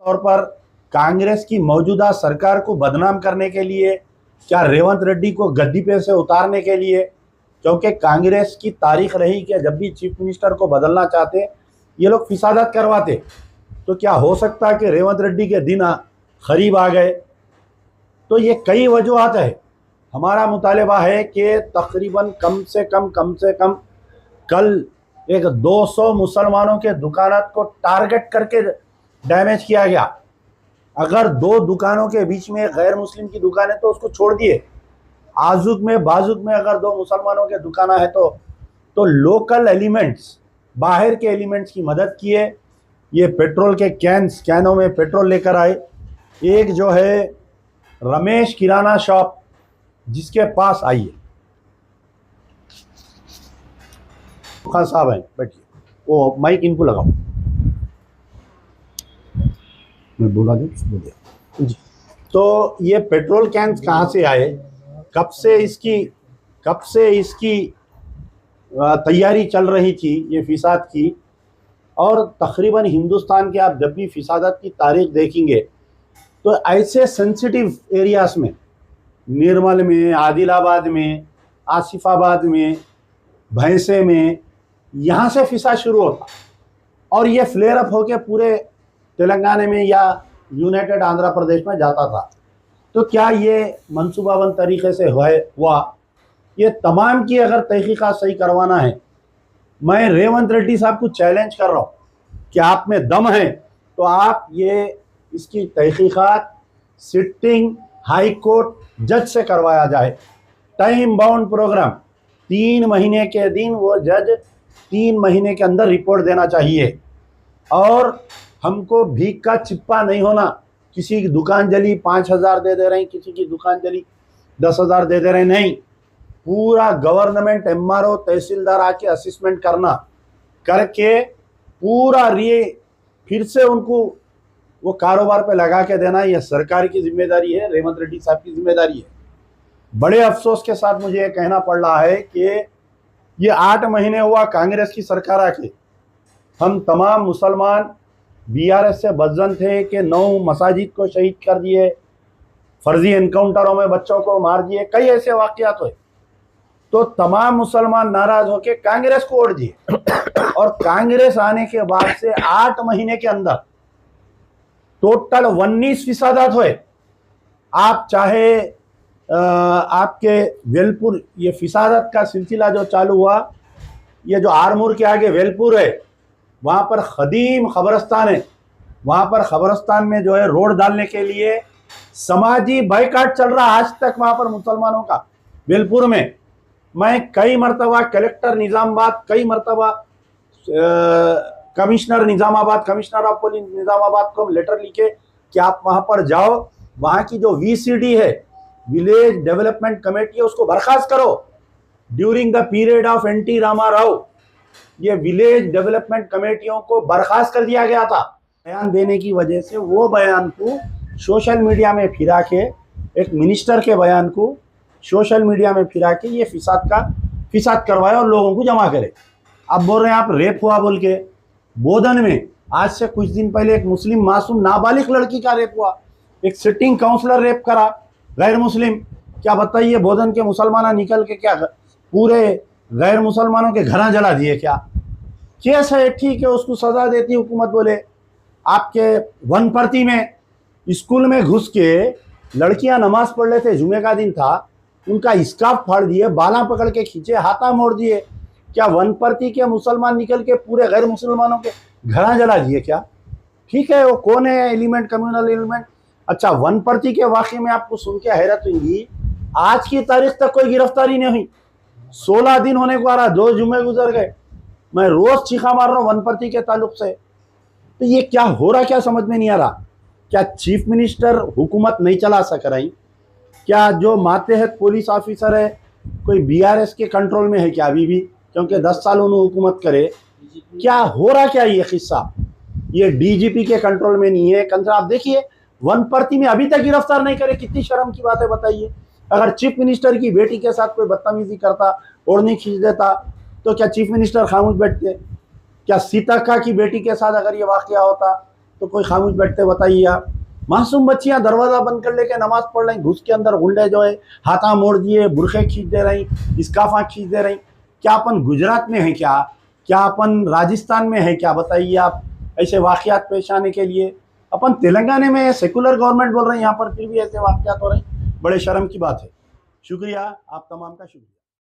तौर पर कांग्रेस की मौजूदा सरकार को बदनाम करने के लिए, क्या रेवंत रेड्डी को गद्दी पे से उतारने के लिए, क्योंकि कांग्रेस की तारीख रही कि जब भी चीफ मिनिस्टर को बदलना चाहते ये लोग फिसादत करवाते। तो क्या हो सकता है कि रेवंत रेड्डी के दिन करीब आ गए? तो ये कई वजूहत है। हमारा मुतालबा है कि तकरीबन कम से कम कल एक 200 मुसलमानों के दुकानात को टारगेट करके डैमेज किया गया। अगर दो दुकानों के बीच में गैर मुस्लिम की दुकान है तो उसको छोड़ दिए, आजुक में बाजुक में अगर दो मुसलमानों के दुकान है तो लोकल एलिमेंट्स, बाहर के एलिमेंट्स की मदद किए। ये पेट्रोल के कैनों में पेट्रोल लेकर आए। एक जो है रमेश किराना शॉप, जिसके पास आइए, खान साहब हैं, बैठिए, वो माइक इनको लगाओ, मैं बोला बोलिए जी। तो ये पेट्रोल कैंस कहाँ से आए, कब से इसकी तैयारी चल रही थी ये फिसाद की। और तकरीबन हिंदुस्तान के आप जब भी फिसादत की तारीख देखेंगे तो ऐसे सेंसिटिव एरियाज में, निर्मल में, आदिलाबाद में, आसिफाबाद में, भैंसे में, यहाँ से फिसाद शुरू होता और ये फ्लेयर अप होकर पूरे तेलंगाना में या यूनाइटेड आंध्र प्रदेश में जाता था। तो क्या ये मंसूबाबंद तरीके से हुआ? ये तमाम की अगर तहकीकात सही करवाना है, मैं रेवंत रेड्डी साहब को चैलेंज कर रहा हूँ कि आप में दम है तो आप इसकी तहकीकात सिटिंग हाई कोर्ट जज से करवाया जाए। टाइम बाउंड प्रोग्राम, 3 महीने के दिन वो जज 3 महीने के अंदर रिपोर्ट देना चाहिए। और हमको भीख का चिप्पा नहीं होना, किसी की दुकान जली 5,000 दे रहे हैं, किसी की दुकान जली 10,000 दे रहे हैं, नहीं। पूरा गवर्नमेंट एमआरओ तहसीलदार आके असेसमेंट करके पूरा फिर से उनको वो कारोबार पे लगा के देना, यह सरकार की जिम्मेदारी है, रेवंत रेड्डी साहब की जिम्मेदारी है। बड़े अफसोस के साथ मुझे ये कहना पड़ रहा है कि ये 8 महीने हुआ कांग्रेस की सरकार आके, हम तमाम मुसलमान बीआरएस से बदजन थे कि 9 मसाजिद को शहीद कर दिए, फर्जी एनकाउंटरों में बच्चों को मार दिए, कई ऐसे वाकयात हुए। तो तमाम मुसलमान नाराज होकर कांग्रेस को वोट दिए और कांग्रेस आने के बाद से 8 महीने के अंदर टोटल 19 फिसादात हुए। आप चाहे आपके वेलपुर, ये फिसादत का सिलसिला जो चालू हुआ, ये जो आरमूर के आगे वेलपुर है, वहाँ पर कदीम खबरस्तान है, वहाँ पर खबरस्तान में जो है रोड डालने के लिए समाजी बाइकाट चल रहा आज तक वहाँ पर मुसलमानों का। वेलपुर में मैं कई मरतबा कलेक्टर निज़ामाबाद, कई मरतबा commissioner Nizamabad, commissioner of police Nizamabad को लेटर लिखे कि आप वहाँ पर जाओ, वहाँ की जो वीसीडी है, विलेज डेवलपमेंट कमेटी है, उसको बर्खास्त करो। During the period of N T Rama Rao ये विलेज डेवलपमेंट कमेटियों को बर्खास्त कर दिया गया था। बयान देने की वजह से वो बयान को सोशल मीडिया में फिरा के, एक मिनिस्टर के बयान को सोशल मीडिया में फिरा के ये फिसाद करवाए और लोगों को जमा करे। अब बोल रहे हैं आप रेप हुआ बोल के। बोधन में आज से कुछ दिन पहले एक मुस्लिम मासूम नाबालिग लड़की का रेप हुआ, एक सिटिंग काउंसलर रेप करा गैर मुस्लिम। क्या बताइए, बोधन के मुसलमान निकल के क्या पूरे गैर मुसलमानों के घर जला दिए? क्या केस है? ठीक है, उसको सजा देती हुकूमत। बोले आपके वनपर्ती में स्कूल में घुस के लड़कियां नमाज पढ़ रहे थे, जुमे का दिन था, उनका स्कार्फ फाड़ दिए, बाला पकड़ के खींचे, हाथा मोड़ दिए। क्या वनपर्ती के मुसलमान निकल के पूरे गैर मुसलमानों के घर जला दिए? क्या ठीक है, वो कौन है एलिमेंट, कम्युनल एलिमेंट? अच्छा, वनपर्ती के वाक़े में आपको सुन के हैरत हुई, आज की तारीख तक कोई गिरफ्तारी नहीं हुई। 16 दिन होने को आ रहा, 2 जुमे गुजर गए, मैं रोज चीखा मार रहा हूँ वनपर्ती के ताल्लुक से। तो ये क्या हो रहा, क्या समझ में नहीं आ रहा। क्या चीफ मिनिस्टर हुकूमत नहीं चला सक रही? क्या जो मातहत पुलिस ऑफिसर है कोई बीआरएस के कंट्रोल में है क्या अभी भी? क्योंकि 10 साल उन्होंने हुकूमत करे। क्या हो रहा, क्या ये किस्सा? ये डीजीपी के कंट्रोल में नहीं है। कंट्रोल आप देखिए, वनपर्ती में अभी तक गिरफ्तार नहीं करे, कितनी शर्म की बात है बताइए। अगर चीफ मिनिस्टर की बेटी के साथ कोई बदतमीजी करता, ओढ़नी खींच देता, तो क्या चीफ मिनिस्टर खामोश बैठते? क्या सीतक्का की बेटी के साथ अगर ये वाकया होता तो तो कोई खामोश बैठते बताइए आप। मासूम बच्चियां दरवाज़ा बंद कर लेके नमाज पढ़ रही, घुस के अंदर गुंडे जो है हाथा मोड़ दिए, बुरखे खींच दे रही, इस्काफा खींच दे रही। क्या अपन गुजरात में है क्या? क्या अपन राजस्थान में है क्या? बताइए आप, ऐसे वाक़यात पेश आने के लिए। अपन तेलंगाना में सेकुलर गवर्नमेंट बोल रहे हैं, यहाँ पर फिर भी ऐसे वाक़यात हो रहे हैं। बड़े शर्म की बात है। शुक्रिया, आप तमाम का शुक्रिया।